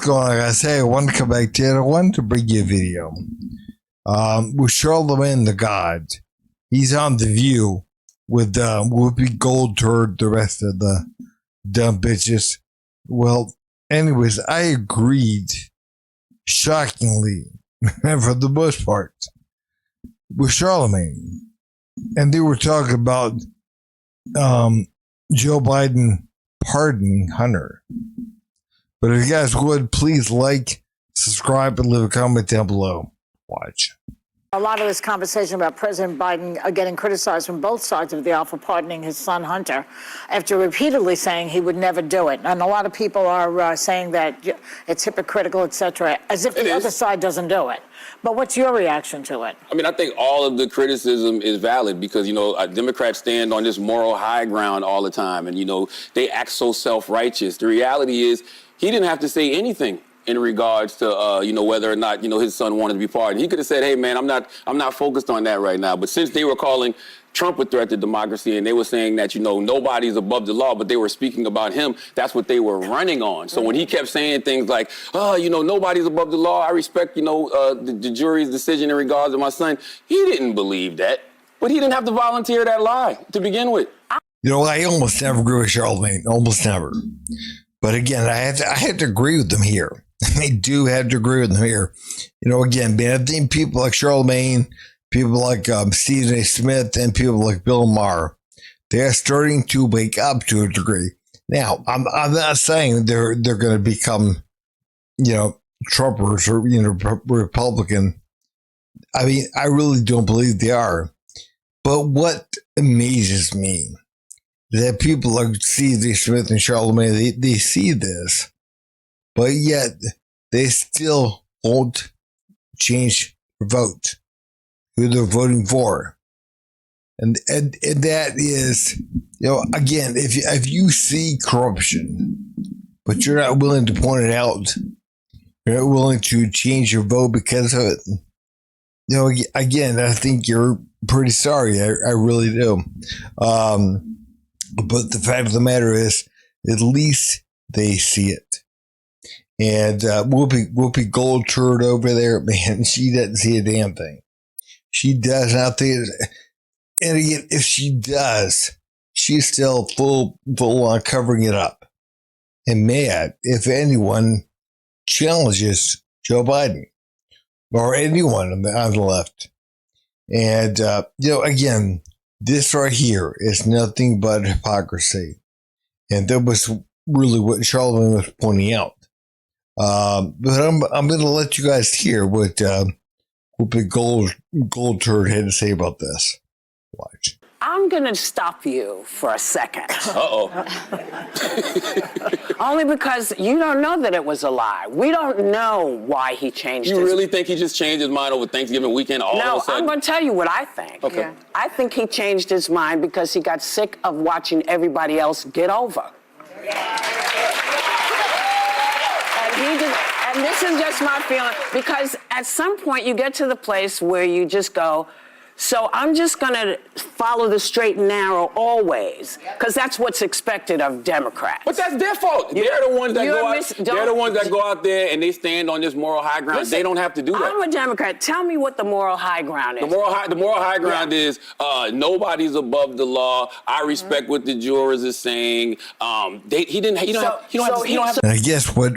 going on? I say I want to come back to it. I wanted to bring you a video. With Charlamagne the God. He's on The View with Whoopi Goldturd, the rest of the dumb bitches. Well, anyways, I agreed, shockingly, for the most part, with Charlamagne. And they were talking about Joe Biden pardoning Hunter. But if you guys would, please like, subscribe, and leave a comment down below. Watch. A lot of this conversation about President Biden getting criticized from both sides of the aisle for pardoning his son Hunter after repeatedly saying he would never do it. And a lot of people are saying that it's hypocritical, etc., as if the other side doesn't do it. But what's your reaction to it? I mean, I think all of the criticism is valid because, Democrats stand on this moral high ground all the time. And, they act so self-righteous. The reality is he didn't have to say anything in regards to, whether or not, his son wanted to be pardoned. He could have said, hey, man, I'm not focused on that right now. But since they were calling Trump a threat to democracy and they were saying that, nobody's above the law, but they were speaking about him, that's what they were running on. So when he kept saying things like, nobody's above the law, I respect, the jury's decision in regards to my son, he didn't believe that. But he didn't have to volunteer that lie to begin with. I almost never agree with Charlamagne. Almost never. But again, I have to agree with them here. I do have to agree with them here. Again, man, I think people like Charlamagne, people like Stephen A. Smith, and people like Bill Maher, they're starting to wake up to a degree. Now, I'm not saying they're going to become, Trumpers or Republican. I mean, I really don't believe they are. But what amazes me is that people like Stephen A. Smith and Charlamagne, they see this. But yet, they still won't change their vote, who they're voting for. And that is, again, if you see corruption, but you're not willing to point it out, you're not willing to change your vote because of it, again, I think you're pretty sorry. I really do. But the fact of the matter is, at least they see it. And Whoopi Goldturd over there, man, she doesn't see a damn thing. She does not think it. And again, if she does, she's still full on covering it up. And mad if anyone challenges Joe Biden or anyone on the left. And, again, this right here is nothing but hypocrisy. And that was really what Charlamagne was pointing out. But I'm going to let you guys hear what Whoopi Goldturd had to say about this. Watch. I'm going to stop you for a second. Uh-oh. Only because you don't know that it was a lie. We don't know why he changed You really think he just changed his mind over Thanksgiving weekend all of a No, sudden? I'm going to tell you what I think. Okay. Yeah. I think he changed his mind because he got sick of watching everybody else get over. And this is just my feeling, because at some point you get to the place where you just go, so I'm just going to follow the straight and narrow always, because that's what's expected of Democrats. But that's their fault. They're the ones that go out there and they stand on this moral high ground. Listen, they don't have to do that. I'm a Democrat. Tell me what the moral high ground is. The moral high ground is nobody's above the law. I respect what the jurors are saying. He don't have to. And I guess what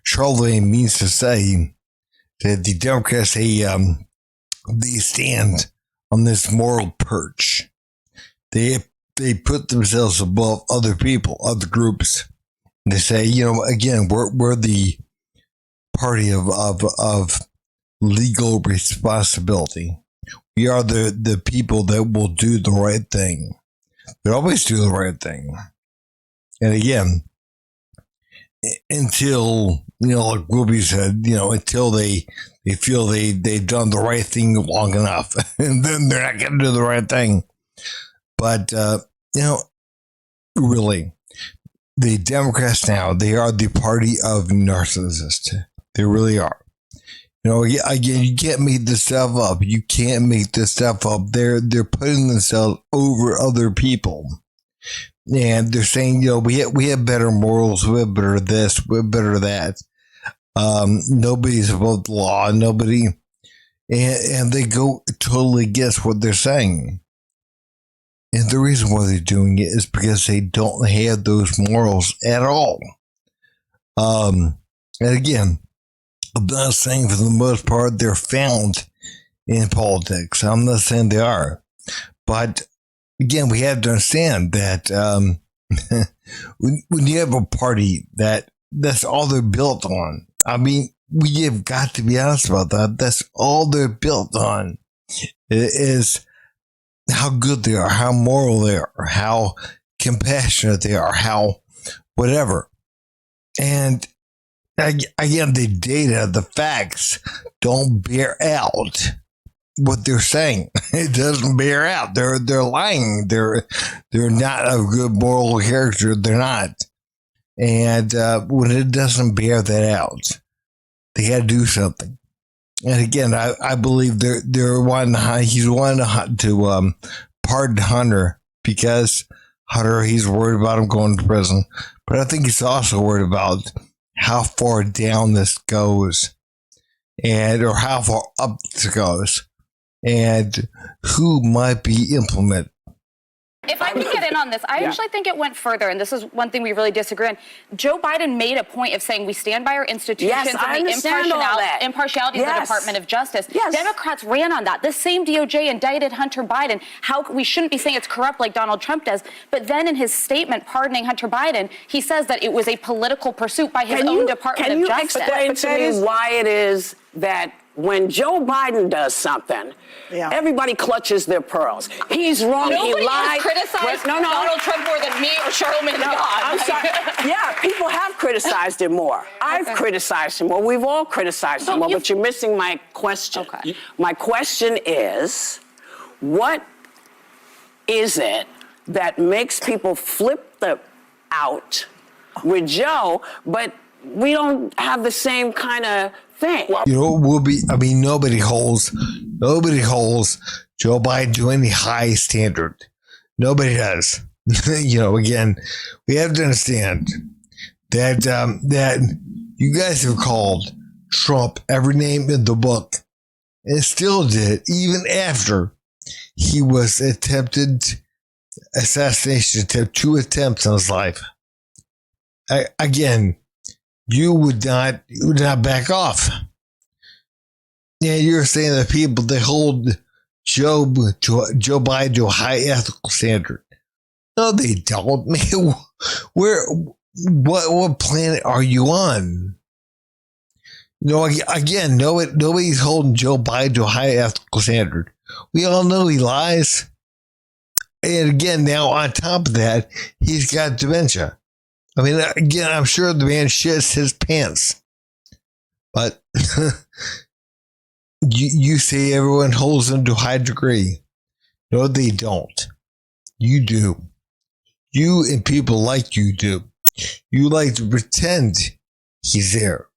Charlamagne means to say that the Democrats they stand on this moral perch. They put themselves above other people, other groups. They say, again, we're the party of legal responsibility. We are the people that will do the right thing. They always do the right thing. And again, until, like Whoopi said, until they feel they've done the right thing long enough, and then they're not going to do the right thing. But, really, the Democrats now, they are the party of narcissists. They really are. Again, you can't make this stuff up. You can't make this stuff up. They're putting themselves over other people. and they're saying, we have better morals, we have better this, we have better that. Nobody's above the law, nobody, and they go totally against what they're saying. And the reason why they're doing it is because they don't have those morals at all. And again, I'm not saying for the most part they're found in politics. I'm not saying they are. But again, we have to understand that when you have a party that's all they're built on. I mean, we have got to be honest about that. That's all they're built on. It is how good they are, how moral they are, how compassionate they are, how whatever. And again, the data, the facts don't bear out what they're saying. It doesn't bear out. They're lying. They're not of good moral character. They're not. And when it doesn't bear that out, they got to do something. And again, I believe they're wanting he's wanting to pardon Hunter because Hunter, he's worried about him going to prison. But I think he's also worried about how far down this goes, or how far up this goes, and who might be implemented. If I can get in on this, I actually think it went further, and this is one thing we really disagree on. Joe Biden made a point of saying we stand by our institutions and the impartiality of the Department of Justice. Democrats ran on that. This same DOJ indicted Hunter Biden. How we shouldn't be saying it's corrupt like Donald Trump does. But then in his statement pardoning Hunter Biden, he says that it was a political pursuit by his own Department of Justice. Can you explain to me why it is that when Joe Biden does something, everybody clutches their pearls? He's wrong. Nobody he lied. has criticized Donald Trump more than me or Charlamagne. I'm sorry. Yeah, people have criticized him more. I've criticized him more. We've all criticized him more. But you're missing my question. Okay. My question is, what is it that makes people flip out with Joe, but we don't have the same kind of thing? Nobody holds Joe Biden to any high standard. Nobody does. Again, we have to understand that you guys have called Trump every name in the book, and still did, even after he was attempted assassination attempt, 2 attempts on his life. Again, you would not back off. Yeah, you're saying that people, they hold Joe Biden to a high ethical standard. No, they don't. Man, what planet are you on? Again, nobody's holding Joe Biden to a high ethical standard. We all know he lies. And again, now on top of that, he's got dementia. I mean, again, I'm sure the man shits his pants. But you say everyone holds him to a high degree. No, they don't. You do. You and people like you do. You like to pretend he's there.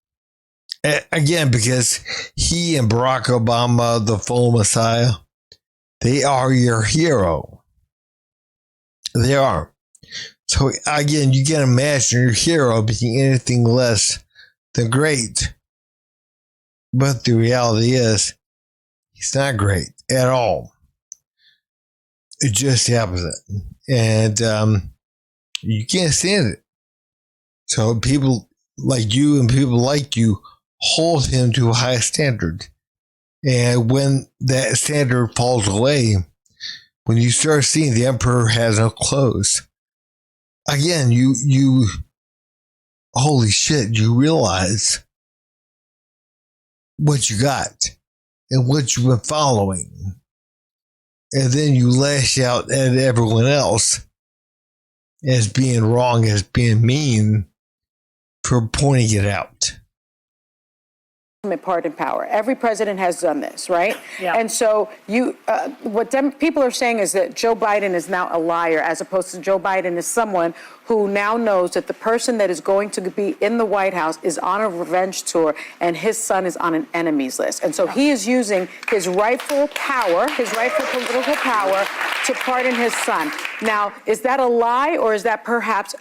Again, because he and Barack Obama, the full Messiah, they are your hero. They are. So again, you can imagine your hero being anything less than great. But the reality is, he's not great at all. It just the opposite. And you can't stand it. So people like you and people like you hold him to a high standard. And when that standard falls away, when you start seeing the emperor has no clothes, again, you holy shit, you realize what you got and what you've been following. And then you lash out at everyone else as being wrong, as being mean for pointing it out. pardon power. Every president has done this, right? Yeah. And so what people are saying is that Joe Biden is now a liar, as opposed to Joe Biden is someone who now knows that the person that is going to be in the White House is on a revenge tour and his son is on an enemies list. And so he is using his rightful power, his rightful political power, to pardon his son. Now, is that a lie, or is that perhaps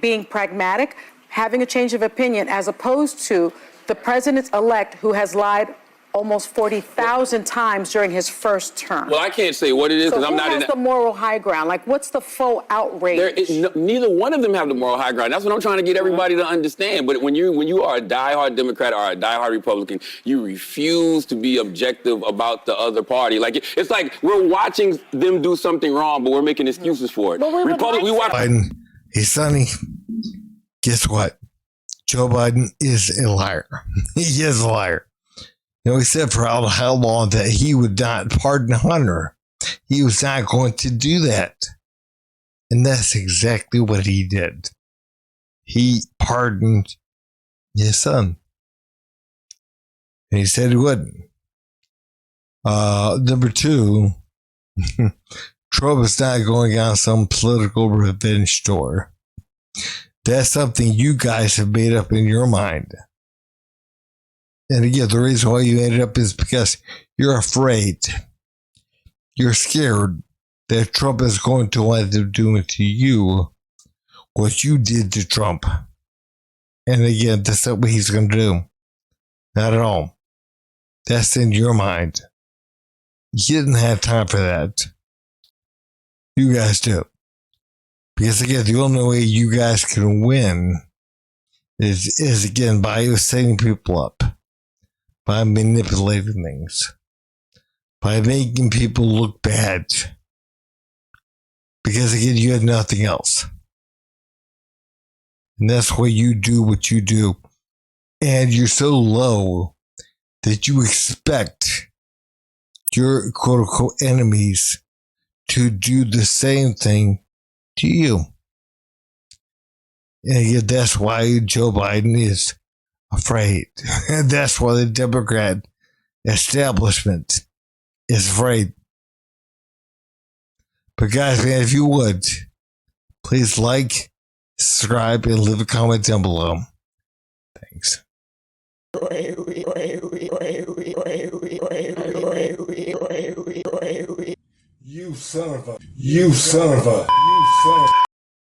being pragmatic, having a change of opinion, as opposed to the president-elect who has lied almost 40,000 times during his first term? Well, I can't say what it is because I'm not in the moral high ground? Like, what's the faux outrage? Neither one of them have the moral high ground. That's what I'm trying to get everybody to understand. But when you are a diehard Democrat or a diehard Republican, you refuse to be objective about the other party. Like, it's like we're watching them do something wrong, but we're making excuses for it. We watch Biden. Hey, Sonny, guess what? Joe Biden is a liar. He is a liar. You know, he said for how long that he would not pardon Hunter. He was not going to do that. And that's exactly what he did. He pardoned his son. And he said he wouldn't. Number two, Trump is not going on some political revenge tour. That's something you guys have made up in your mind. And again, the reason why you made it up is because you're afraid. You're scared that Trump is going to wind up doing to you what you did to Trump. And again, that's not what he's going to do. Not at all. That's in your mind. You didn't have time for that. You guys do. Because again, the only way you guys can win is again by setting people up, by manipulating things, by making people look bad. Because again, you have nothing else. And that's why you do what you do. And you're so low that you expect your quote unquote enemies to do the same thing to you. And again, that's why Joe Biden is afraid. And that's why the Democrat establishment is afraid. But guys, man, if you would, please like, subscribe, and leave a comment down below. Thanks. You son of a.